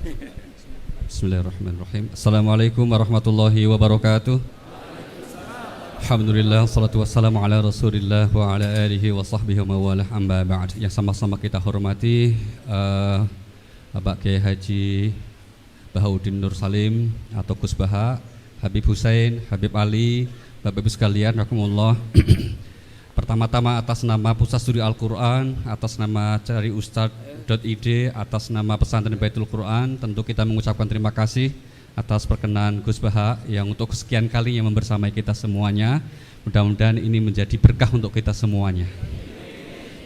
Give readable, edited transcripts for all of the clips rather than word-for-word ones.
Bismillahirrahmanirrahim. Assalamualaikum warahmatullahi wabarakatuh. Alhamdulillah, salatu wassalamu ala rasulillah wa ala alihi wa sahbihi wa mawalah, amma ba'd. Yang sama-sama kita hormati Bapak Kiai Haji Bahauddin Nur Salim atau Gus Baha, Habib Hussein, Habib Ali, Bapak-Ibu sekalian, rahimakumullah. Pertama-tama atas nama Pusat Studi Al-Quran, atas nama Cari Ustadz.id, atas nama Pesantren Baitul Quran, tentu kita mengucapkan terima kasih atas perkenan Gus Baha yang untuk kesekian kalinya membersamai kita semuanya. Mudah-mudahan ini menjadi berkah untuk kita semuanya.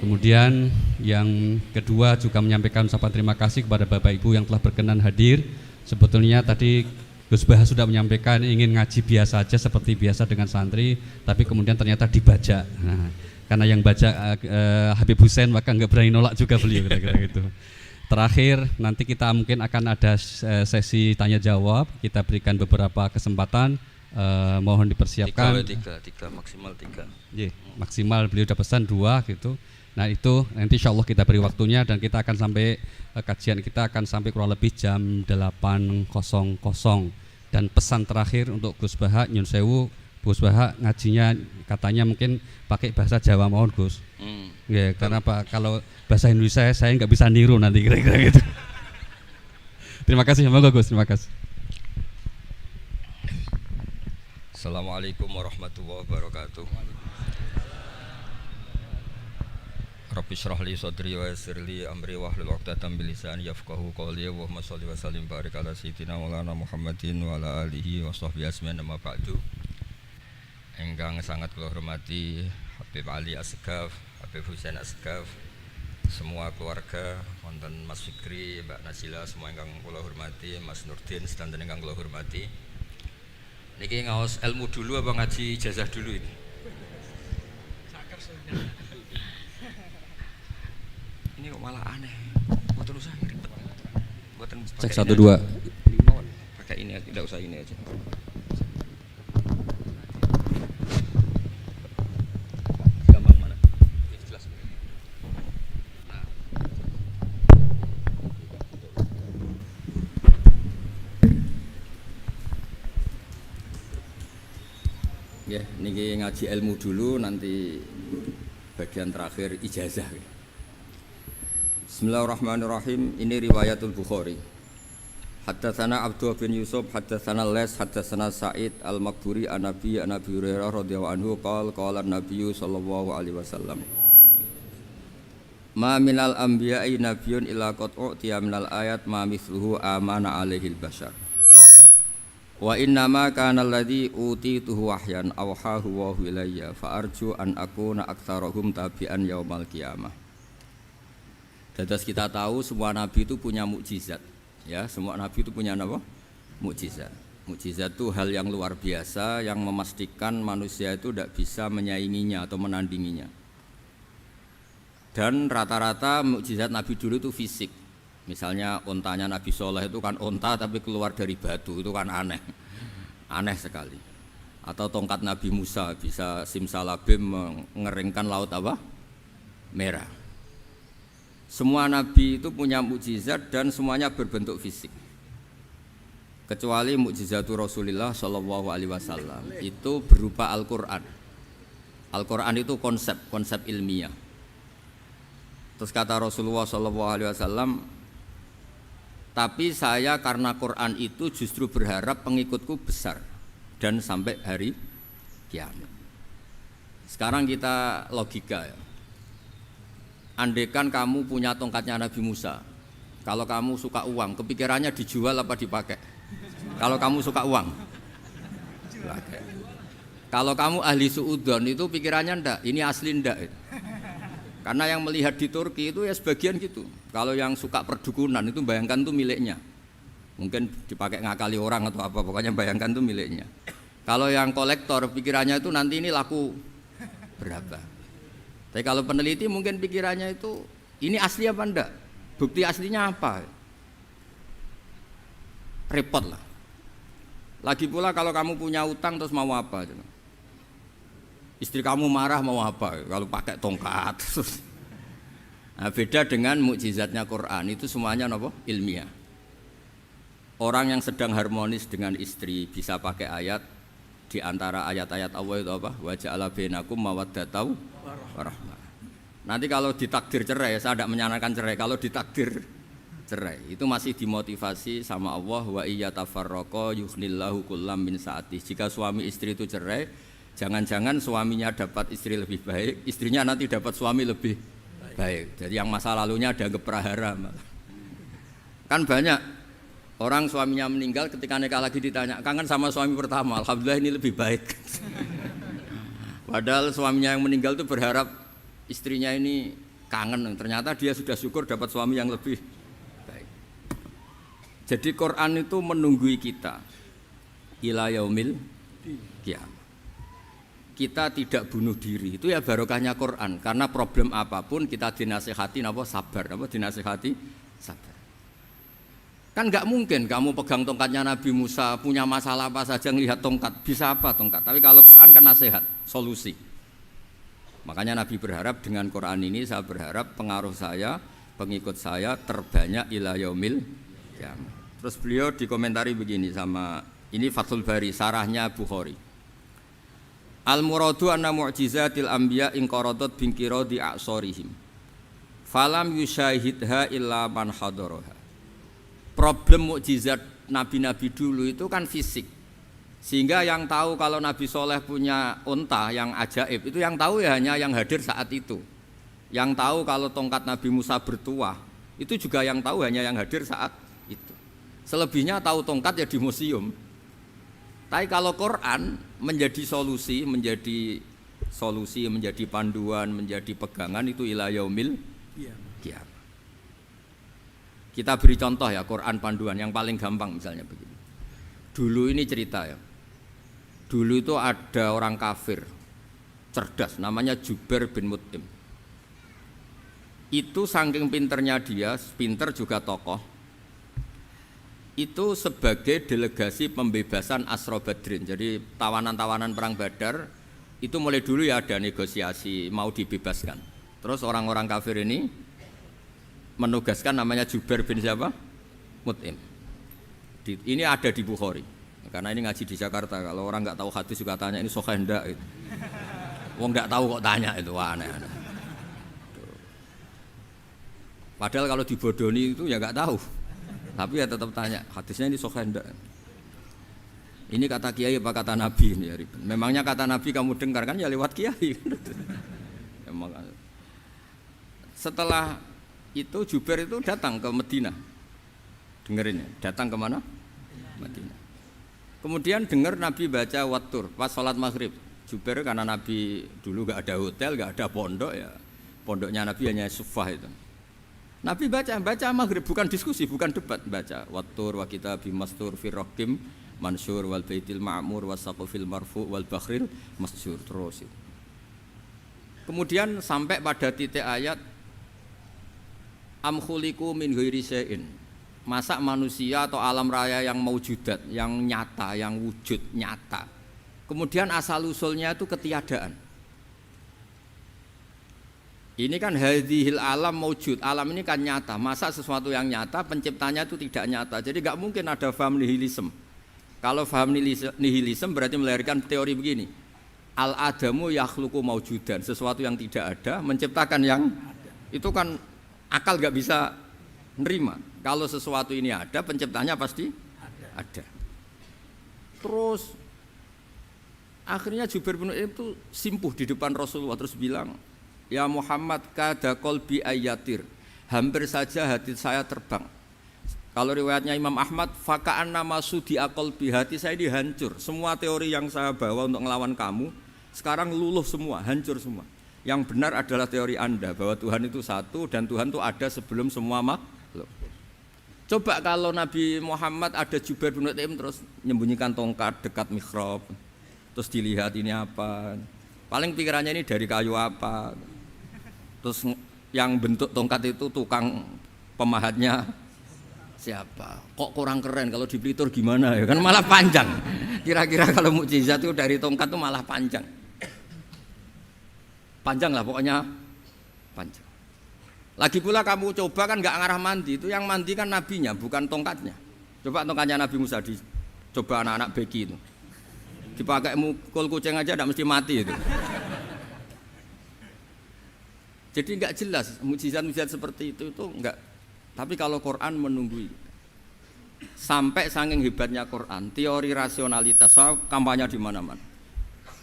Kemudian yang kedua juga menyampaikan ucapan terima kasih kepada Bapak Ibu yang telah berkenan hadir. Sebetulnya tadi Gus Baha sudah menyampaikan ingin ngaji biasa saja seperti biasa dengan santri, tapi kemudian ternyata dibajak. Nah, karena yang bajak Habib Hussein, maka nggak berani nolak juga beliau, kira-kira gitu. Terakhir nanti kita mungkin akan ada sesi tanya jawab. Kita berikan beberapa kesempatan, mohon dipersiapkan. Tiga maksimal tiga. Maksimal beliau udah pesan 2 gitu. Nah itu nanti insya Allah kita beri waktunya dan kita akan sampai kajian kita akan sampai kurang lebih jam 8.00. Dan pesan terakhir untuk Gus Baha, nyun sewu, Gus Baha ngajinya katanya mungkin pakai bahasa Jawa, mohon Gus. Ya, karena Pak kalau bahasa Indonesia saya nggak bisa niru nanti kira-kira gitu. Terima kasih, semoga Gus, terima kasih. Assalamualaikum warahmatullahi wabarakatuh. Rabbi shrah li sadri wa yassir li amri wahlul 'uqdatam min lisani yafqahu qawli. Allahumma shalli wa sallim barik ala sayyidina Maulana Muhammadin wa ala alihi wa sahbihi ajmain, amma ba'du. Ingkang sangat kula hormati Habib Ali Asgaf, Habib Hussein Asgaf, semua keluarga, wonten Mas Fikri, Mbak Nazila, semua ingkang kula hormati, Mas Nurdin sedanten ingkang kula hormati. Niki ngaos ilmu dulu apa ngaji ijazah dulu ini? Ini kok malah aneh. Mboten usah ribet. Mboten Cek 1 2. Pakai ini aja, tidak usah ini aja. Gampang mana? Jelas. Nah. Ya, niki ngaji ilmu dulu, nanti bagian terakhir ijazah. Bismillahirrahmanirrahim. Ini riwayatul Bukhari. Haddatsana Abdullah bin Yusuf, haddatsana Les, haddatsana Sa'id al-Maqburi an Nabi Hurairah radhiyallahu anhu qala an-nabiy sallallahu alaihi wasallam. Ma minal anbiya'i nabiyyun illa qad u'tiya minal ayat ma mithluhu amana alaihil bashar. Wa inna ma kana alladhi utituhu wahyan awhahu wa ilayya fa arju an akuna aktsarahum tabi'an yaumal qiyamah. Dados kita tahu semua nabi itu punya mukjizat, ya, semua nabi itu punya apa? Mukjizat. Mukjizat itu hal yang luar biasa yang memastikan manusia itu tidak bisa menyainginya atau menandinginya. Dan rata-rata mukjizat nabi dulu itu fisik. Misalnya ontanya Nabi Soleh itu kan onta tapi keluar dari batu, itu kan aneh, aneh sekali. Atau tongkat Nabi Musa bisa simsalabim mengeringkan laut apa? Merah. Semua nabi itu punya mukjizat dan semuanya berbentuk fisik. Kecuali mukjizatul Rasulullah sallallahu alaihi wasallam itu berupa Al-Qur'an. Al-Qur'an itu konsep ilmiah. Terus kata Rasulullah sallallahu alaihi wasallam, tapi saya karena Quran itu justru berharap pengikutku besar dan sampai hari kiamat. Sekarang kita logika ya. Andaikan kamu punya tongkatnya Nabi Musa, kalau kamu suka uang, kepikirannya dijual apa dipakai? Kalau kamu suka uang, dipakai. Kalau kamu ahli suudon itu pikirannya ndak, ini asli ndak. Karena yang melihat di Turki itu ya sebagian gitu. Kalau yang suka perdukunan itu bayangkan tuh miliknya. Mungkin dipakai ngakali orang atau apa, pokoknya bayangkan tuh miliknya. Kalau yang kolektor pikirannya itu nanti ini laku berapa. Tapi kalau peneliti mungkin pikirannya itu ini asli apa enggak? Bukti aslinya apa? Repot lah. Lagi pula kalau kamu punya utang terus mau apa? Istri kamu marah mau apa? Kalau pakai tongkat. Nah, beda dengan mukjizatnya Quran itu semuanya apa? Ilmiah. orang yang sedang harmonis dengan istri bisa pakai ayat di antara ayat-ayat Allah itu apa? Wa ja'ala bainakum mawaddatan warahmah. Nanti kalau ditakdir cerai, saya tidak menyarankan cerai. Kalau ditakdir cerai, itu masih dimotivasi sama Allah, wa iyyatafarraqa yughnillahu kullam min sa'ati. Jika suami istri itu cerai, jangan-jangan suaminya dapat istri lebih baik, istrinya nanti dapat suami lebih baik. Jadi yang masa lalunya dianggap prahara. Kan banyak orang suaminya meninggal ketika nikah lagi ditanya, kangen sama suami pertama, alhamdulillah ini lebih baik. Padahal suaminya yang meninggal itu berharap istrinya ini kangen, ternyata dia sudah syukur dapat suami yang lebih baik. Jadi Quran itu menunggui kita ila yaumil qiyamah. Kita tidak bunuh diri, itu ya barokahnya Quran. Karena problem apapun kita dinasihati sabar, dinasihati sabar. Kan nggak mungkin kamu pegang tongkatnya Nabi Musa, punya masalah apa saja ngelihat tongkat, bisa apa tongkat. Tapi kalau Quran kan nasihat, solusi. Makanya Nabi berharap dengan Quran ini, saya berharap pengaruh saya, pengikut saya terbanyak ila yaumil qiyamah. Terus beliau dikomentari begini sama, ini Fathul Bari, sarahnya Bukhari. Al-muradu anna mu'jizatil anbiya inqaradat binqiradi a'sorihim. Falam yusyahidha illa man hadaraha. Problem mukjizat nabi-nabi dulu itu kan fisik, sehingga yang tahu kalau Nabi Soleh punya unta yang ajaib itu yang tahu ya hanya yang hadir saat itu. Yang tahu kalau tongkat Nabi Musa bertuah itu juga yang tahu hanya yang hadir saat itu. Selebihnya tahu tongkat ya di museum. Tapi kalau Quran menjadi solusi, menjadi panduan, menjadi pegangan itu ila yaumil qiyamah. Kita beri contoh ya, Quran panduan yang paling gampang misalnya begini. Dulu ini cerita ya. Dulu itu ada orang kafir cerdas namanya Jubair bin Mut'im. Itu saking pinternya dia, pinter juga tokoh. Itu sebagai delegasi pembebasan Asra Badrin. Jadi tawanan-tawanan perang Badar itu mulai dulu ya ada negosiasi mau dibebaskan. Terus orang-orang kafir ini menugaskan namanya Jubair bin siapa? Mut'im. Ini ada di Bukhari. Karena ini ngaji di Jakarta. Kalau orang nggak tahu hadis juga tanya ini sahih enggak itu. Wong nggak tahu kok tanya itu, wah aneh-aneh. Padahal kalau dibodoni itu ya nggak tahu. Tapi ya tetap tanya, hadisnya ini sahih enggak? Ini kata kiai apa kata nabi ini ya? Memangnya kata nabi kamu dengar kan ya lewat kiai. Emang. Setelah itu Jubair itu datang ke Madinah. Dengerin ya, datang ke mana? Madinah. Kemudian dengar Nabi baca Wattur pas sholat maghrib. Jubair karena Nabi dulu gak ada hotel, gak ada pondok ya. Pondoknya Nabi hanya sufah itu. Nabi baca maghrib, bukan diskusi, bukan debat, baca Wattur wa kitabi mastur firrokim mansur wal baitil ma'mur wasaqufil marfu wal bakhril masjur terus itu. Kemudian sampai pada titik ayat am khuliqu min ghairi syai'in. Masa manusia atau alam raya yang maujudat, yang nyata, yang wujud nyata. Kemudian asal usulnya itu ketiadaan. Ini kan hadhil alam maujud, alam ini kan nyata. Masa sesuatu yang nyata penciptanya itu tidak nyata. Jadi enggak mungkin ada faham nihilisme. Kalau faham nihilisme berarti melahirkan teori begini. Al adamu yakhluqu maujudan, sesuatu yang tidak ada menciptakan yang itu kan akal enggak bisa nerima. Kalau sesuatu ini ada, penciptanya pasti ada. Terus akhirnya Jubair bin Mut'im itu simpuh di depan Rasulullah terus bilang, "Ya Muhammad, kada qalbi ayatir." Hampir saja hati saya terbang. Kalau riwayatnya Imam Ahmad, faka'anna masudi aqalbi, hati saya dihancur. Semua teori yang saya bawa untuk ngelawan kamu sekarang luluh semua, hancur semua. Yang benar adalah teori Anda bahwa Tuhan itu satu dan Tuhan itu ada sebelum semua makhluk. Coba kalau Nabi Muhammad ada Jubair bin Mut'im terus menyembunyikan tongkat dekat mihrab, terus dilihat ini apa, paling pikirannya ini dari kayu apa, terus yang bentuk tongkat itu tukang pemahatnya siapa, kok kurang keren, kalau di Blitur gimana ya, kan malah panjang. Kira-kira kalau mukjizat itu dari tongkat itu malah panjang lah pokoknya panjang. Lagi pula kamu coba kan nggak ngarah mandi, itu yang mandi kan nabinya bukan tongkatnya. Coba tongkatnya Nabi Musa coba anak-anak beki itu. Dipakai mukul kucing aja tidak mesti mati itu. Jadi enggak jelas mukjizat-mukjizat seperti itu enggak. Tapi kalau Quran menunggui. Sampai saking hebatnya Quran, teori rasionalitas, soal kampanye di mana-mana.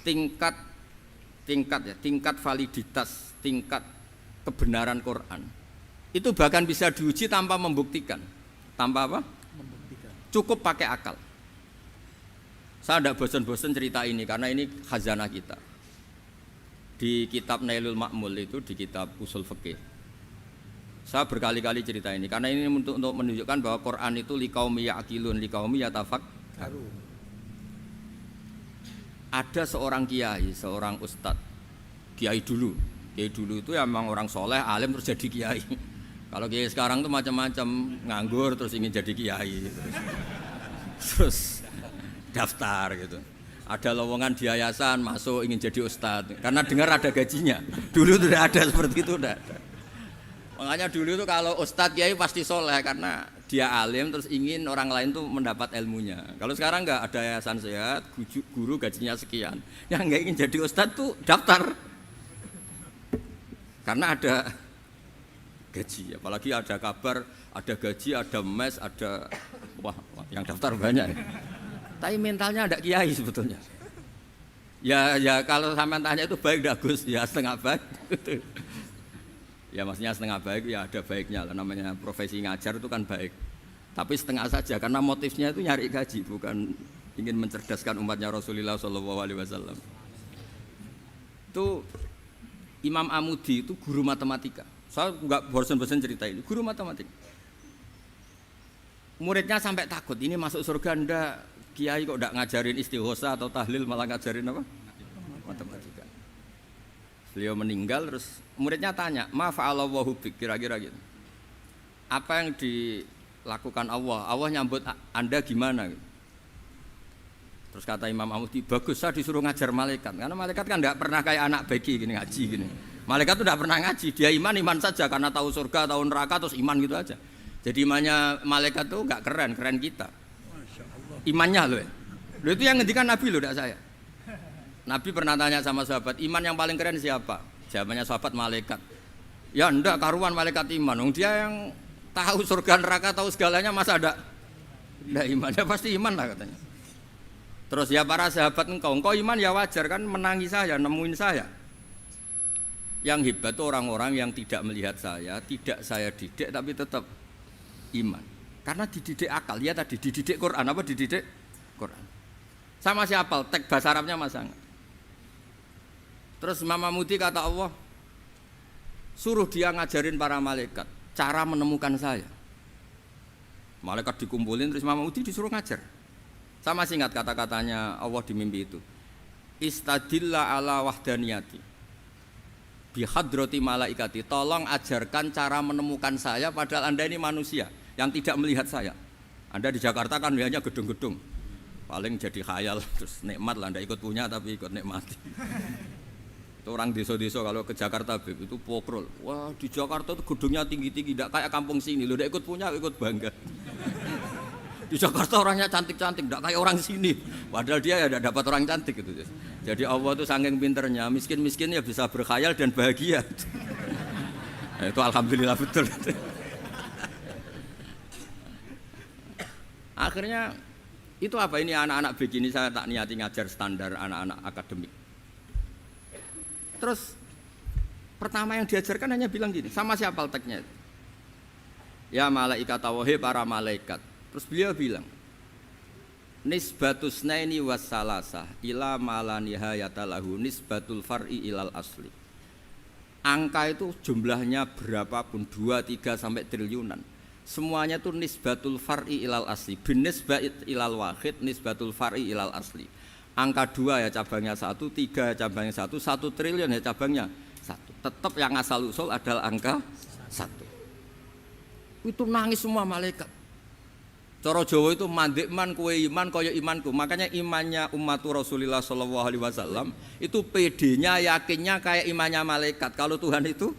Tingkat validitas, tingkat kebenaran Quran. Itu bahkan bisa diuji tanpa membuktikan. Tanpa apa? Membuktikan. Cukup pakai akal. Saya tidak bosan-bosan cerita ini karena ini khazanah kita. Di kitab Nailul Ma'mul itu, di kitab Usul Fikih. Saya berkali-kali cerita ini karena ini untuk menunjukkan bahwa Quran itu liqaumi ya'qilun, liqaumi yatafakkarun. Ada seorang kiai, seorang ustadz, kiai dulu itu ya memang orang soleh, alim terus jadi kiai. Kalau kiai sekarang tuh macam-macam, nganggur terus ingin jadi kiai, terus daftar gitu. Ada lowongan di yayasan masuk ingin jadi ustadz karena dengar ada gajinya. Dulu tidak ada seperti itu, tidak ada. Makanya dulu itu kalau ustadz kiai pasti soleh karena dia alim terus ingin orang lain tuh mendapat ilmunya. Kalau sekarang nggak ada yayasan sehat, guru gajinya sekian. Yang nggak ingin jadi ustadz tuh daftar karena ada gaji. Apalagi ada kabar, ada gaji, ada mes, ada wah yang daftar banyak. Tapi mentalnya ada kiai sebetulnya. Ya kalau sampean tanya itu baik dah Gus, ya setengah baik. Ya maksudnya setengah baik ya ada baiknya lah, namanya profesi ngajar itu kan baik. Tapi setengah saja karena motifnya itu nyari gaji, bukan ingin mencerdaskan umatnya Rasulullah SAW. Itu Imam Amudi itu guru matematika. Saya enggak bosan-bosan cerita ini, guru matematika. Muridnya sampai takut, ini masuk surga ndak? Kiai kok enggak ngajarin istighosa atau tahlil malah ngajarin apa? Matematika. Beliau meninggal terus muridnya tanya, "Ma fa'alallahu bik?" Kira-kira gitu. Apa yang dilakukan Allah? Allah nyambut Anda gimana? Terus kata Imam Amudi, "Bagus, saya disuruh ngajar malaikat." Karena malaikat kan enggak pernah kayak anak beki gini ngaji gini. Malaikat itu enggak pernah ngaji, dia iman saja karena tahu surga, tahu neraka terus iman gitu aja. Jadi imannya malaikat itu enggak keren kita. Imannya loh ya. Loh itu yang ngendikan Nabi loh, tidak saya. Nabi pernah tanya sama sahabat, iman yang paling keren siapa? Jawabannya sahabat malaikat. Ya enggak, karuan malaikat iman. Dia yang tahu surga neraka, tahu segalanya, masa ada enggak iman? Ya pasti iman lah katanya. Terus ya para sahabat engkau iman ya wajar kan menangi saya, nemuin saya. Yang hebat itu orang-orang yang tidak melihat saya, tidak saya didik tapi tetap iman. Karena dididik akal, ya tadi dididik Quran, apa dididik Quran. Sama siapa? Teks bahasa Arabnya masang. Terus Imam Amudi kata Allah, suruh dia ngajarin para malaikat cara menemukan saya. Malaikat dikumpulin terus Imam Amudi disuruh ngajar. Sama singkat kata-katanya Allah di mimpi itu. Istadilla ala wahdaniyati bihadrati malaikati. Tolong ajarkan cara menemukan saya padahal Anda ini manusia yang tidak melihat saya. Anda di Jakarta kan lihatnya gedung-gedung. Paling jadi khayal terus nikmat lah, Anda ikut punya tapi ikut nikmati. Itu orang desa-desa kalau ke Jakarta itu pokrol. Wah, di Jakarta itu gedungnya tinggi-tinggi, tidak kayak kampung sini. Lo udah ikut punya, ikut bangga. Di Jakarta orangnya cantik-cantik, tidak kayak orang sini. Padahal dia ya dapat orang cantik gitu. Jadi Allah itu saking pinternya, miskin-miskin ya bisa berkhayal dan bahagia. Nah, itu alhamdulillah betul. Akhirnya itu apa ini anak-anak begini saya tak niati ngajar standar anak-anak akademik. Terus pertama yang diajarkan hanya bilang gini, sama siapa teknya? Ya malaikat wahi para malaikat. Terus beliau bilang, nisbatus naini wassalasah ila malanihayata lahu nisbatul far'i ilal asli. Angka itu jumlahnya berapapun 2, 3 sampai triliunan. Semuanya itu nisbatul far'i ilal asli. Binisbah ilal wahid nisbatul far'i ilal asli. Angka 2 ya cabangnya 1, 3 ya cabangnya 1, 1 triliun ya cabangnya 1. Tetap yang asal usul adalah angka 1. Itu nangis semua malaikat. Cara Jawa itu mandekman kowe iman kaya imanku. Makanya imannya ummatu Rasulullah SAW itu PD-nya yakinnya kayak imannya malaikat. Kalau Tuhan itu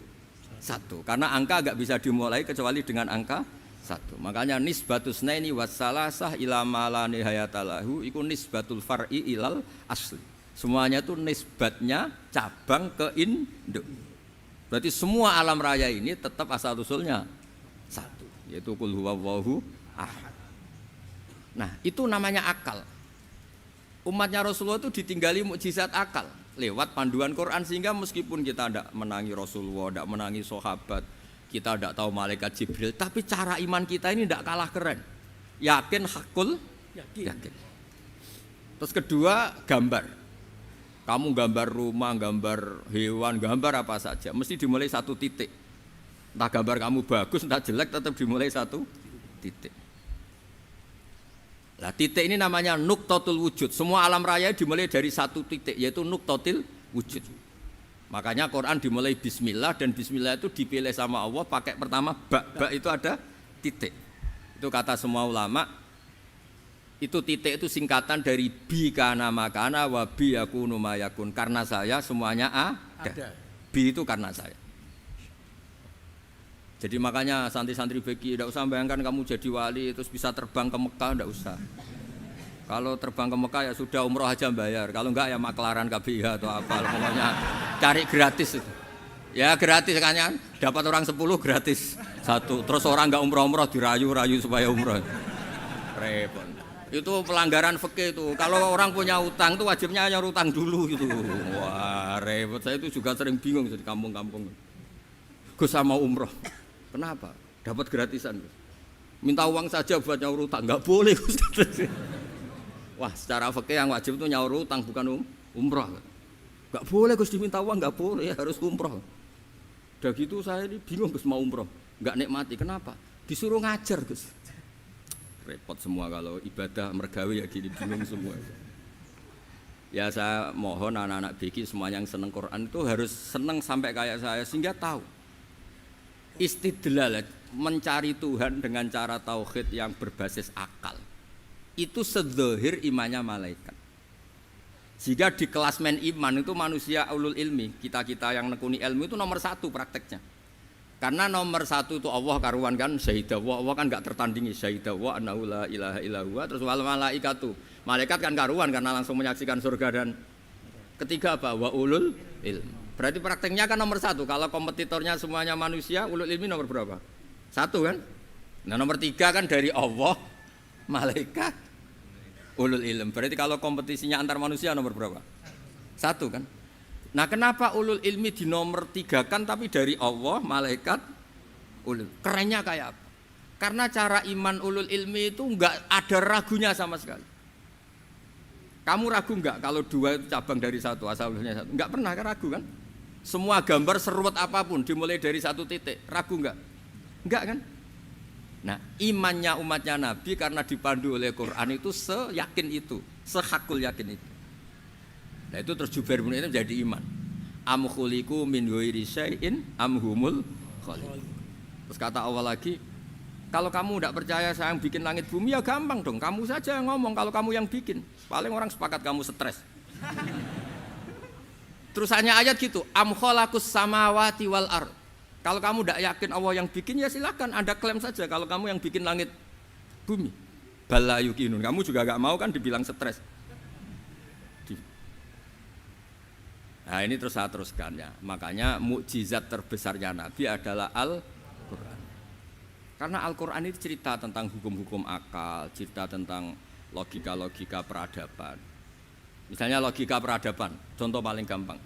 1. Karena angka enggak bisa dimulai kecuali dengan angka 1. satu. Makanya nisbatus naini wassalasah ila ma la nihayatalahu iku nisbatul far'i ilal asli. Semuanya itu nisbatnya cabang ke induk. Berarti semua alam raya ini tetap asal usulnya satu, yaitu qul huwallahu ahad. Nah, itu namanya akal. Umatnya Rasulullah itu ditinggali mukjizat akal lewat panduan Quran, sehingga meskipun kita tidak menangi Rasulullah, tidak menangi sahabat, kita tidak tahu malaikat Jibril, tapi cara iman kita ini tidak kalah keren. Yakin, hakul, yakin. Terus kedua, gambar. Kamu gambar rumah, gambar hewan, gambar apa saja, mesti dimulai satu titik. Entah gambar kamu bagus, entah jelek, tetap dimulai satu titik. Nah, titik ini namanya nuqtatul wujud. Semua alam raya dimulai dari satu titik, yaitu nuqtatil wujud. Makanya Quran dimulai bismillah, dan bismillah itu dipilih sama Allah pakai pertama ba itu ada titik. Itu kata semua ulama. Itu titik itu singkatan dari bi kana makana wa bi yakunu mayakun. Karena saya semuanya ada. Bi itu karena saya. Jadi makanya santri-santri beki tidak usah bayangkan kamu jadi wali terus bisa terbang ke Mekah, tidak usah. Kalau terbang ke Mekah ya sudah umroh aja bayar. Kalau enggak ya maklaran KBIH atau apa. Pokoknya cari gratis itu. Ya gratis kan, dapat orang 10 gratis satu. Terus orang enggak umroh-umroh dirayu-rayu supaya umroh. Repot. Itu pelanggaran fikih itu. Kalau orang punya utang itu wajibnya nyaur utang dulu gitu. Wah repot. Saya itu juga sering bingung di kampung-kampung. Gus sama umroh. Kenapa? Dapat gratisan. Minta uang saja buat nyaur utang. Enggak boleh Gus. Wah secara fikih yang wajib itu nyaur utang bukan umroh. Enggak boleh Gus diminta uang, enggak boleh, harus umroh. Udah gitu saya ini bingung Gus mau umroh. Enggak nikmati. Kenapa? Disuruh ngajar Gus. Repot semua kalau ibadah mergawe ya gini, bingung semua. Ya saya mohon anak-anak BK semuanya yang seneng Quran itu harus seneng sampai kayak saya, sehingga tahu istidlal, mencari Tuhan dengan cara tauhid yang berbasis akal itu sedzahir imannya malaikat. Jika di kelasmen iman itu manusia ulul ilmi, kita-kita yang nekuni ilmu itu nomor satu prakteknya. Karena nomor satu itu Allah karuan kan, syahidallah, Allah kan enggak tertandingi, syahidallah annahu la ilaha illallah. Terus wal malaikatu, malaikat kan karuan karena langsung menyaksikan surga. Dan ketiga apa? Wa ulul ilm. Berarti prakteknya kan nomor satu. Kalau kompetitornya semuanya manusia, ulul ilmi nomor berapa? Satu kan? Nah nomor tiga kan dari Allah, malaikat, ulul ilm. Berarti kalau kompetisinya antar manusia nomor berapa? Satu kan? Nah kenapa ulul ilmi di nomor 3 kan tapi dari Allah, malaikat, ulul. Kerennya kayak apa? Karena cara iman ulul ilmi itu enggak ada ragunya sama sekali. Kamu ragu enggak kalau 2 itu cabang dari 1, asal usulnya 1? Enggak pernah kan ragu kan? Semua gambar seruat apapun dimulai dari 1 titik, ragu enggak? Enggak kan? Nah imannya umatnya Nabi karena dipandu oleh Quran itu seyakin itu, sehakul yakin itu. Nah itu terus Jubair bin Mut'im jadi iman. Am khuliqu min ghairi syai'in am humul khaliq. Terus kata Allah lagi, kalau kamu tidak percaya saya yang bikin langit bumi ya gampang dong, kamu saja yang ngomong kalau kamu yang bikin. Paling orang sepakat kamu stres. Terus hanya ayat gitu, am khalaqus samawati wal ard. Kalau kamu tidak yakin Allah yang bikin ya silakan Anda klaim saja kalau kamu yang bikin langit bumi. Bala yuqinun. Kamu juga enggak mau kan dibilang stres. Nah ini terus saya teruskan ya. Makanya mukjizat terbesarnya Nabi adalah Al-Quran. Karena Al-Quran itu cerita tentang hukum-hukum akal, cerita tentang logika-logika peradaban. Misalnya logika peradaban, contoh paling gampang.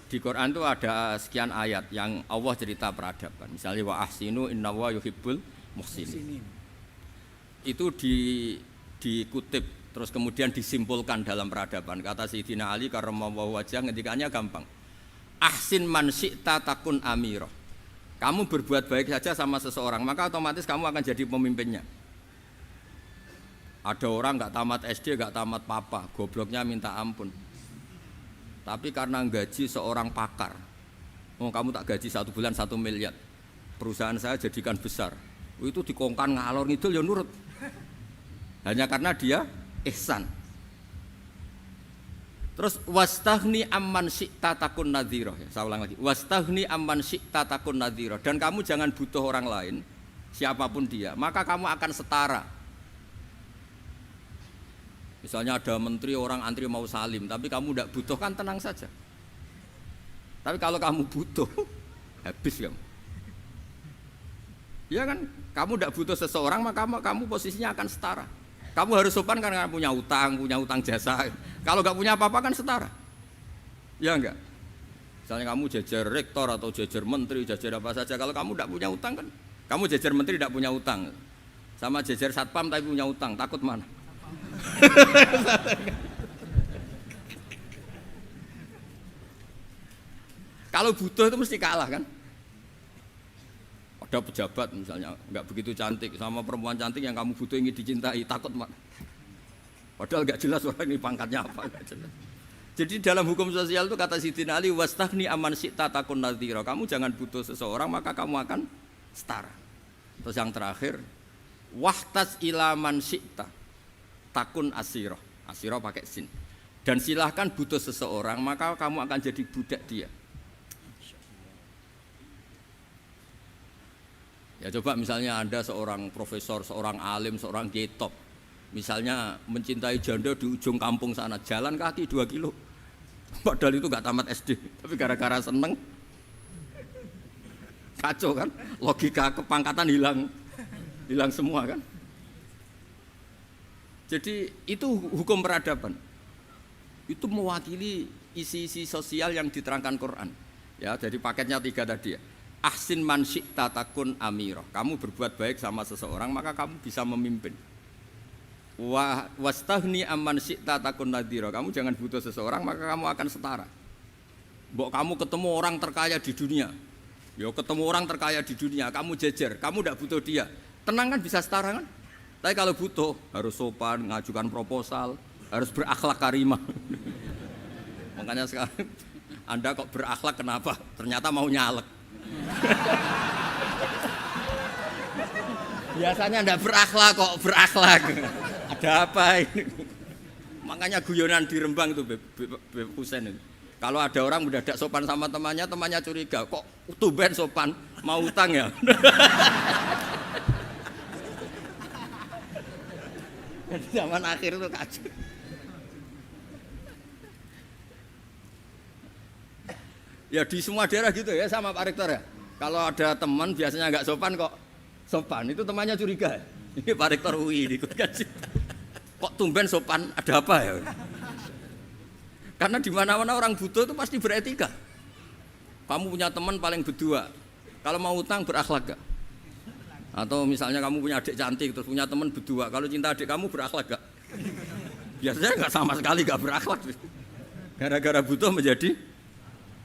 Di Quran itu ada sekian ayat yang Allah cerita peradaban. Misalnya wa ahsinu innallaha yuhibbul muhsinin. Itu dikutip terus kemudian disimpulkan dalam peradaban. Kata Sayyidina Ali karramallahu wajhah ngendikannya gampang. Ahsin man syi'ta takun amirah. Kamu berbuat baik saja sama seseorang, maka otomatis kamu akan jadi pemimpinnya. Ada orang enggak tamat SD, enggak tamat papa, gobloknya minta ampun. Tapi karena gaji seorang pakar. Oh, kamu tak gaji 1 bulan 1 miliar. Perusahaan saya jadikan besar. Itu dikongkan ngalor ngidul ya nurut. Hanya karena dia ihsan. Terus wastaghni amman syi'ta takun nadhira. Saya ulang lagi. Wastaghni amman syi'ta takun nadhira. Dan kamu jangan butuh orang lain siapapun dia, maka kamu akan setara. Misalnya ada menteri orang antri mau salim, tapi kamu tidak butuh, kan tenang saja. Tapi kalau kamu butuh, habis kamu. Ya kan, kamu tidak butuh seseorang, maka kamu posisinya akan setara. Kamu harus sopan karena punya utang jasa. Kalau nggak punya apa-apa kan setara. Ya enggak? Misalnya kamu jajar rektor atau jajar menteri, jajar apa saja. Kalau kamu tidak punya utang kan, kamu jajar menteri tidak punya utang. Sama jajar satpam tapi punya utang, takut mana? Kalau butuh itu mesti kalah kan? Ada pejabat misalnya nggak begitu cantik sama perempuan cantik yang kamu butuh ingin dicintai, takut mak. Padahal nggak jelas orang ini pangkatnya apa, nggak jelas. Jadi dalam hukum sosial itu kata Sidina Ali, wastahni aman syi'ta takun nadhira. Kamu jangan butuh seseorang maka kamu akan setara. Terus yang terakhir, wahtas ilaman syi'ta takun asiro. Asiro pakai sin. Dan silahkan butuh seseorang maka kamu akan jadi budak dia. Ya coba misalnya Anda seorang profesor, seorang alim, seorang getop, misalnya mencintai janda di ujung kampung sana, jalan kaki 2 kilo, padahal itu gak tamat SD, tapi gara-gara seneng, kacau kan, logika kepangkatan hilang semua kan. Jadi itu hukum peradaban, itu mewakili isi-isi sosial yang diterangkan Quran. Ya, jadi paketnya 3 tadi ya. Ahsin man syi'ta takun amiro. Kamu berbuat baik sama seseorang maka kamu bisa memimpin. Wastahni amman syi'ta takun nadhira. Kamu jangan butuh seseorang maka kamu akan setara. Mbok kamu ketemu orang terkaya di dunia. Yo ketemu orang terkaya di dunia, kamu jejer, kamu tidak butuh dia. Tenang kan bisa setara kan? Tapi kalau butuh harus sopan, ngajukan proposal, harus berakhlak karimah. Makanya sekarang Anda kok berakhlak kenapa? Ternyata mau nyalek. Biasanya enggak berakhlak kok berakhlak. Ada apa ini? Makanya guyonan di Rembang itu Beb Husen itu. Kalau ada orang mendadak sopan sama temannya curiga, kok tumben sopan, mau utang ya? Zaman akhir itu kacau. Ya di semua daerah gitu ya sama Pak Rektor ya. Kalau ada teman biasanya nggak sopan kok sopan, itu temannya curiga. Ini Pak Rektor UI ikut kaji. Kok tumben sopan, ada apa ya? Karena di mana-mana orang butuh itu pasti beretika. Kamu punya teman paling berdua, kalau mau utang berakhlak gak? Atau misalnya kamu punya adik cantik terus punya teman berdua, kalau cinta adik kamu berakhlak gak? Biasanya nggak sama sekali nggak berakhlak. Gara-gara butuh menjadi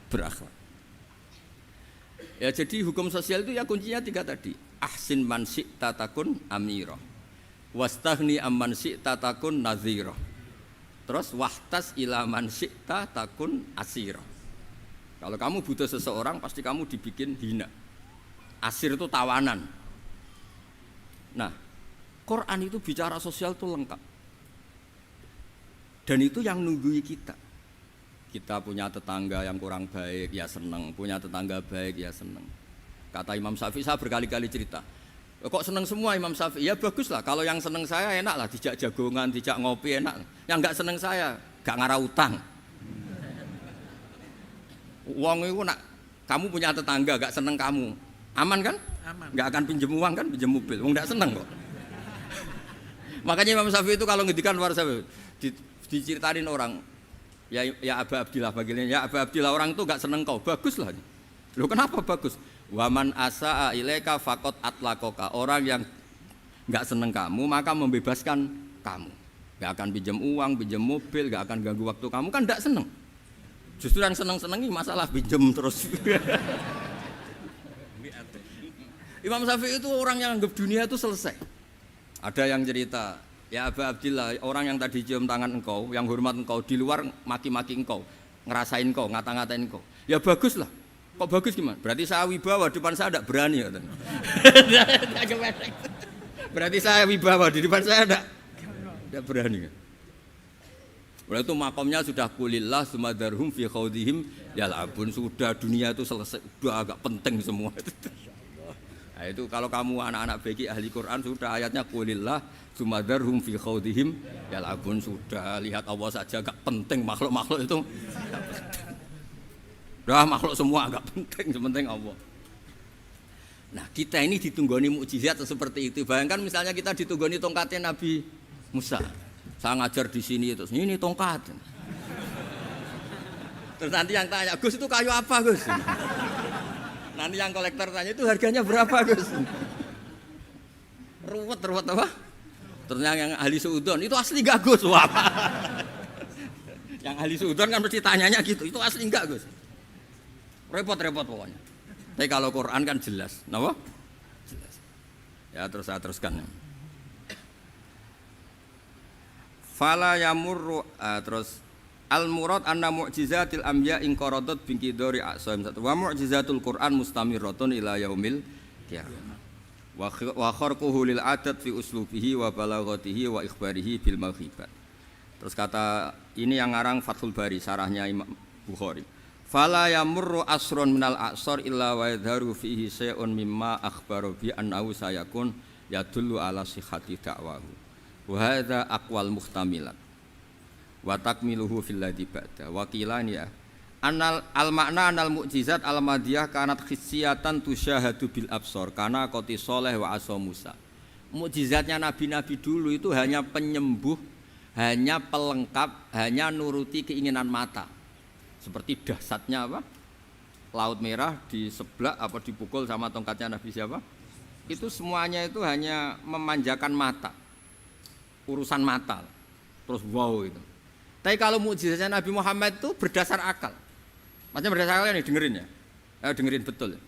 berakhlak. Ya jadi hukum sosial itu ya kuncinya 3 tadi. Ahsin man syi'ta takun amira. Wastahni amman syi'ta takun nadhira. Terus wahtas ila man syi'ta takun asira. Kalau kamu butuh seseorang pasti kamu dibikin hina. Asir itu tawanan. Nah, Quran itu bicara sosial itu lengkap. Dan itu yang nunggui kita. Kita punya tetangga yang kurang baik, ya seneng. Punya tetangga baik, ya seneng. Kata Imam Syafi'i, saya berkali-kali cerita. Kok seneng semua Imam Syafi'i? Ya bagus lah, kalau yang seneng saya enak lah. Dijak jagongan, dijak ngopi enak. Yang enggak seneng saya, gak ngarah utang. Uang itu nak, kamu punya tetangga gak seneng kamu. Aman kan? Aman. Gak akan pinjem uang kan, pinjem mobil. Uang gak seneng kok. Makanya Imam Syafi'i itu kalau ngedikan luar Syafi'i, diceritain orang, ya Aba Abdillah bagiannya, ya Aba Abdillah orang itu gak seneng kau, bagus lah. Loh kenapa bagus? Waman asa'a ilaika faqad atlaqaka. Orang yang gak seneng kamu maka membebaskan kamu. Gak akan pinjam uang, pinjam mobil, gak akan ganggu waktu kamu, kan gak seneng. Justru yang seneng-senengi masalah pinjam terus. Imam Syafi'i itu orang yang anggap dunia itu selesai. Ada yang cerita, ya Aba Abdillah, orang yang tadi cium tangan engkau, yang hormat engkau, di luar maki-maki engkau, ngerasain engkau, ngata-ngatain engkau. Ya bagus lah. Kok bagus gimana? Berarti saya wibawa, depan saya tidak berani. Berarti saya wibawa, di depan saya tidak berani. Berarti itu makomnya sudah kulillah sumadarhum fi khawdihim yal'abun. Sudah dunia itu selesai, sudah agak penting semua. Nah, itu kalau kamu anak-anak bagi ahli Quran sudah ayatnya qulillah sumadarhum fi khaudihim yal'abun, sudah lihat Allah saja gak penting makhluk-makhluk itu. Udah makhluk semua gak penting, sepenting Allah. Nah, kita ini ditunggoni mukjizat seperti itu. Bayangkan misalnya kita ditunggoni tongkatnya Nabi Musa. Saya ngajar di sini terus ini tongkat. Terus nanti yang tanya, Gus itu kayu apa Gus? Nanti yang kolektor tanya itu harganya berapa Gus? Ruwet apa? Terus yang ahli suudon itu asli gak Gus? Wah. Yang ahli suudon kan mesti tanyanya gitu, itu asli enggak Gus? Repot-repot pokoknya. Tapi kalau Quran kan jelas, kenapa? Jelas. Ya terus saya teruskan. Fala yamurru terus al murad anna mu'jizatil anbiya in qaradat bi qidari aqsam satu wa mu'jizatul Quran mustamirratun ila yaumil qiyamah wa kharquhu lil adat fi uslubihi wa balaghatihi wa ikhbarihi bil maghibat. Terus kata ini yang ngarang Fathul Bari sarahnya Imam Bukhari. Fala yamurru asrun minal aqsar illa wa yadharu fihi syai'un mimma akhbaru bi annahu sayakun yadullu ala sihhati da'wahu. Wa hadza aqwal muhtamilat wa takmiluhu fil ladzi ba'da wa qilan ya anal al makna anal mukjizat al madiyah kanat khissiyatan tusyahadu bil absar kana qati sholeh wa asa Musa. Mukjizatnya nabi-nabi dulu itu hanya penyembuh, hanya pelengkap, hanya nuruti keinginan mata. Seperti dahsyatnya apa? Laut Merah diseblak apa dipukul sama tongkatnya Nabi siapa? Itu semuanya itu hanya memanjakan mata. Urusan mata. Terus wow itu. Tapi kalau mukjizatnya Nabi Muhammad itu berdasar akal. Maksudnya berdasar akal nih dengerin ya. Dengerin betul.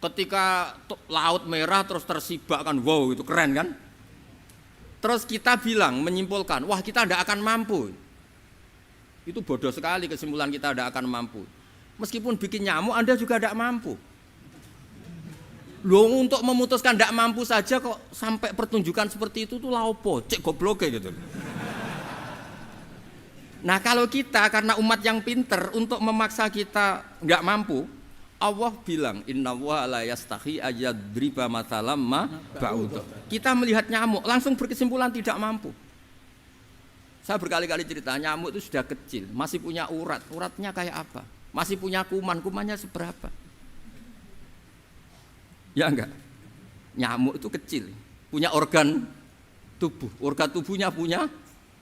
Ketika Laut Merah terus tersibak kan wow itu keren kan? Terus kita bilang menyimpulkan, wah kita tidak akan mampu. Itu bodoh sekali kesimpulan kita tidak akan mampu. Meskipun bikin nyamuk Anda juga tidak mampu. Loh untuk memutuskan tidak mampu saja kok sampai pertunjukan seperti itu tuh laopo, cek goblok gitu. Nah kalau kita karena umat yang pinter untuk memaksa kita nggak mampu, Allah bilang innallaha la yastahi ayadriba mathalam ma ba'ud. Kita melihat nyamuk langsung berkesimpulan tidak mampu. Saya berkali-kali cerita nyamuk itu sudah kecil, masih punya urat, uratnya kayak apa? Masih punya kuman, kumannya seberapa? Ya enggak? Nyamuk itu kecil, punya organ tubuhnya punya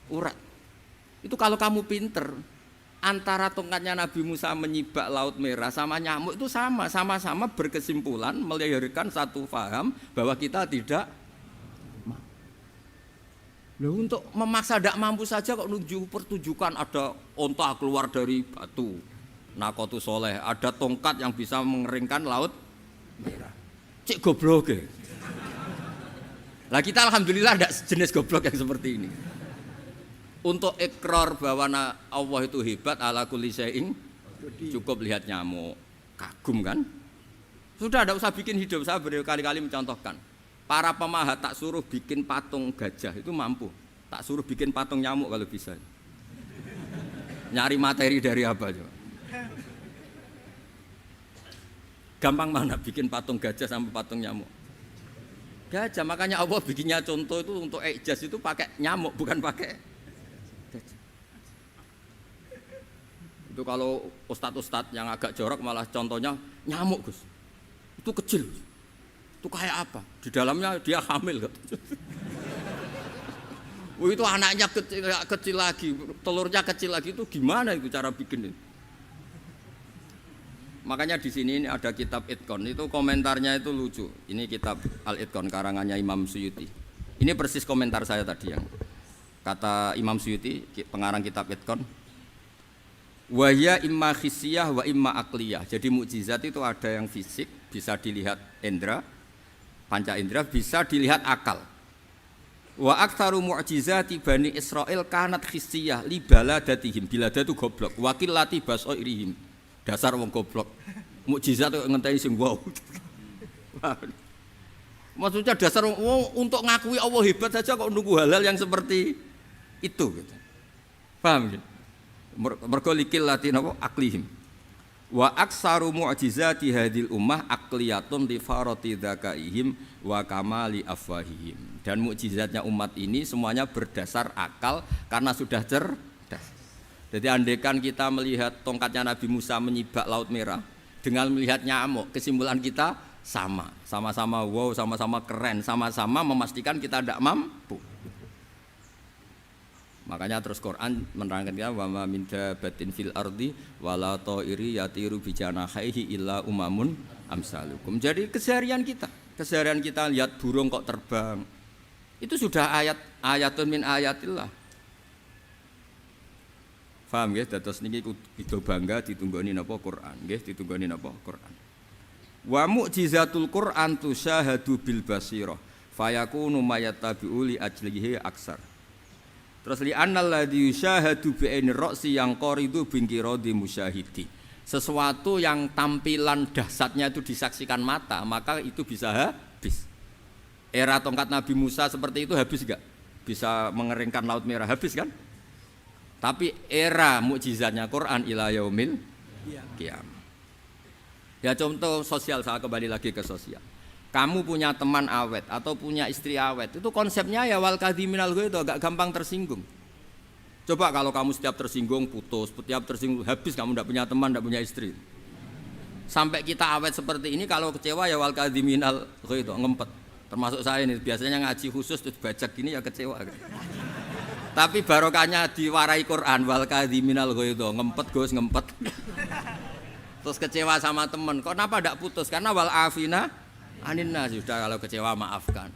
urat. Itu kalau kamu pinter, antara tongkatnya Nabi Musa menyibak Laut Merah sama nyamuk itu sama-sama berkesimpulan melahirkan satu faham bahwa kita tidak mampu. Loh, untuk memaksa tidak mampu saja kok nunjuk pertunjukan ada onta keluar dari batu, Naqatu Sholeh, ada tongkat yang bisa mengeringkan Laut Merah. Cik goblok ya. Lah kita alhamdulillah tidak jenis goblok yang seperti ini. Untuk ikrar bahwa Allah itu hebat ala kulli syai'in, cukup lihat nyamuk, kagum kan? Sudah tidak usah bikin hidup. Saya berkali-kali mencontohkan. Para pemahat tak suruh bikin patung gajah itu mampu. Tak suruh bikin patung nyamuk kalau bisa. Nyari materi dari apa coba? Gampang mana bikin patung gajah sampai patung nyamuk? Gajah, makanya Allah bikinnya contoh itu untuk ijaz itu pakai nyamuk bukan pakai gajah. Itu kalau ustadz-ustadz yang agak jorok malah contohnya nyamuk Gus. Itu kecil. Itu kayak apa? Di dalamnya dia hamil gitu. Itu anaknya kecil lagi, telurnya kecil lagi, itu gimana itu cara bikin itu? Makanya di sini ada kitab Itqan, itu komentarnya itu lucu. Ini kitab Al-Itqan karangannya Imam Suyuti. Ini persis komentar saya tadi yang kata Imam Suyuti, pengarang kitab Itqan. Wa ya imma khissiyah wa imma aqliyah. Jadi mukjizat itu ada yang fisik, bisa dilihat indra, panca indra, bisa dilihat akal. Wa aktsaru mu'jizati Bani Israil kanat khissiyah li baladatihim. Bilada itu goblok, wakillati basairihim. Dasar wong goblok. Mukjizat kok ngenteni sing wow. Maksudnya dasar wong untuk ngakui Allah hebat saja kok nunggu halal yang seperti itu gitu. Paham gitu? Mergo likil lati napa aklihim. Wa aksaru mu'jizati hadhil ummah aqliyatun li farati dzakaihim wa kamali afwahihim. Dan mukjizatnya umat ini semuanya berdasar akal karena sudah cerdas. Jadi andaikan kita melihat tongkatnya Nabi Musa menyibak Laut Merah dengan melihat nyamuk, kesimpulan kita sama-sama wow, sama-sama keren, sama-sama memastikan kita tidak mampu. Makanya terus Quran menerangkan kita wa ma min dabatin fil ardi wala ta'iri yatiru bi janahihi illa umamun amsalukum. Jadi keseharian kita lihat burung kok terbang. Itu sudah ayatun min ayatillah. Paham nggih? Dados niki kudu bangga ditunggoni napa Quran, nggih ditunggoni napa Quran. Wa mu'jizatul Quran tusyahadu bil basirah fayakunu mayatabi'u li ajlihi aksar. Terus li annal ladzi yusyahadu bi ainir ra'si yang qaridu bingkiradi musyahidi. Sesuatu yang tampilan dahsyatnya itu disaksikan mata, maka itu bisa habis. Era tongkat Nabi Musa seperti itu habis enggak? Bisa mengeringkan Laut Merah, habis kan? Tapi era mukjizatnya Quran ila yaumil qiyamah. Ya contoh sosial, saya kembali lagi ke sosial. Kamu punya teman awet atau punya istri awet, itu konsepnya ya wal kadhiminal ghaidh, agak gampang tersinggung. Coba kalau kamu setiap tersinggung putus, setiap tersinggung habis, kamu tidak punya teman, tidak punya istri. Sampai kita awet seperti ini, kalau kecewa ya wal kadhiminal ghaidh, ngempet. Termasuk saya ini, biasanya ngaji khusus terus bajak gini ya kecewa. Tapi barokahnya diwarai Quran wal kadhiminal ghaidh, ngempet Gus, ngempet. Terus kecewa sama teman, kenapa tidak putus? Karena wal afina aninna, sudah kalau kecewa maafkan.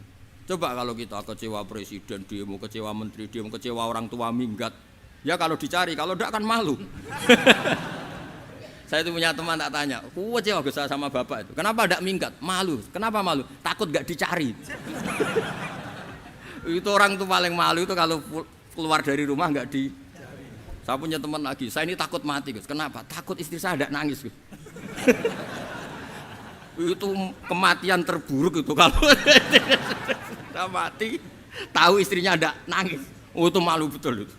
Coba kalau kita kecewa presiden demo, kecewa menteri demo, kecewa orang tua minggat, ya kalau dicari, kalau tidak kan malu. Saya itu punya teman tak tanya, kecewa Gus sama bapak itu, kenapa tidak minggat? Malu. Kenapa malu? Takut gak dicari. Itu orang tuh paling malu itu kalau keluar dari rumah nggak di. Saya punya teman lagi, saya ini takut mati Gus. Kenapa? Takut istri saya tidak nangis Gus. Itu kematian terburuk itu kalau sudah mati tahu istrinya ada nangis, itu malu betul itu.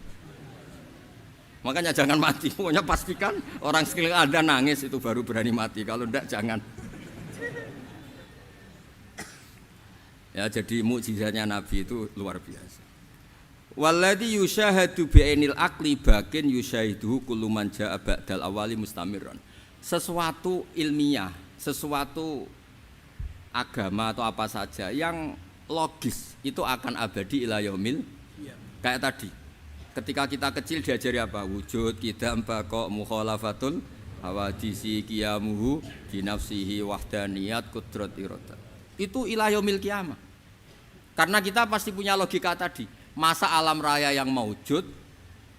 Makanya jangan mati, pokoknya pastikan orang sekeliling Anda nangis itu baru berani mati, kalau enggak jangan. Ya jadi mukjizatnya Nabi itu luar biasa. Walladzi yusyahadu bi'ainil aqli bakin yusyahiduhu kullu man jaa ba'dal awali mustamirran. Sesuatu ilmiah, sesuatu agama atau apa saja yang logis itu akan abadi ila yaumil. Kayak tadi ketika kita kecil diajari apa? Wujud, qidam, baqa, mukhalafatul hawadisi, qiyamuhu binafsihi, wahdaniyat, qudrat, iradah. Itu ila yaumil qiyamah. Karena kita pasti punya logika tadi, masa alam raya yang maujud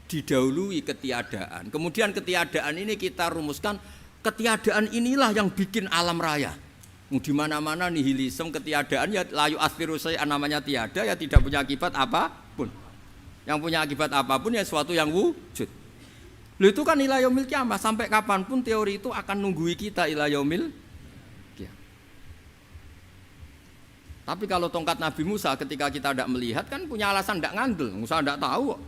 didahului ketiadaan. Kemudian ketiadaan ini kita rumuskan, ketiadaan inilah yang bikin alam raya. Di mana-mana nihilisme, ketiadaan ya layu asfiru say'an, namanya tiada ya tidak punya akibat apapun. Yang punya akibat apapun ya sesuatu yang wujud. Loh itu kan ila yaumil qiyamah, sampai kapanpun teori itu akan nunggui kita ila yaumil qiyamah. Tapi kalau tongkat Nabi Musa ketika kita tidak melihat kan punya alasan tidak ngandel, Musa tidak tahu.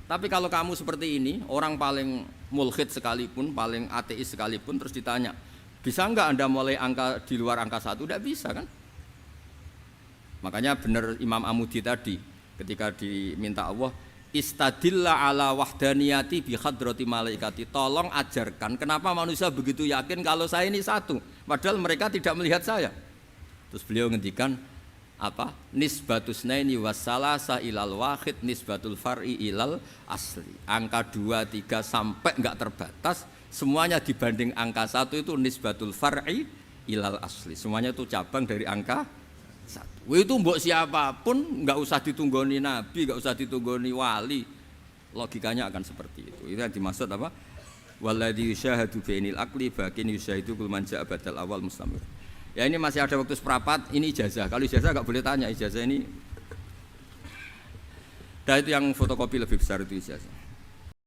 Tapi kalau kamu seperti ini, orang paling mulhid sekalipun, paling ateis sekalipun, terus ditanya, bisa enggak Anda mulai angka di luar angka 1? Tidak bisa kan? Makanya benar Imam Amudi tadi, ketika diminta Allah, istadilla ala wahdaniyati bi hadrati malaikati, tolong ajarkan kenapa manusia begitu yakin kalau saya ini satu, padahal mereka tidak melihat saya. Terus beliau ngendikan, apa? Nisbatus naini wassalasa ilal wahid nisbatul far'i ilal asli. Angka 2, 3 sampai enggak terbatas, semuanya dibanding angka 1 itu nisbatul far'i ilal asli. Semuanya itu cabang dari angka 1. Itu mbok siapapun enggak usah ditunggoni nabi, enggak usah ditunggoni wali. Logikanya akan seperti itu. Itu yang dimaksud apa? Walladzi yusyahadu bainil aqli bakin yusyahidu kul man ja'a badal awal mustamir. Ya ini masih ada waktu seperempat, ini ijazah. Kalau ijazah enggak boleh tanya, ijazah ini. Dan itu yang fotokopi lebih besar itu ijazah.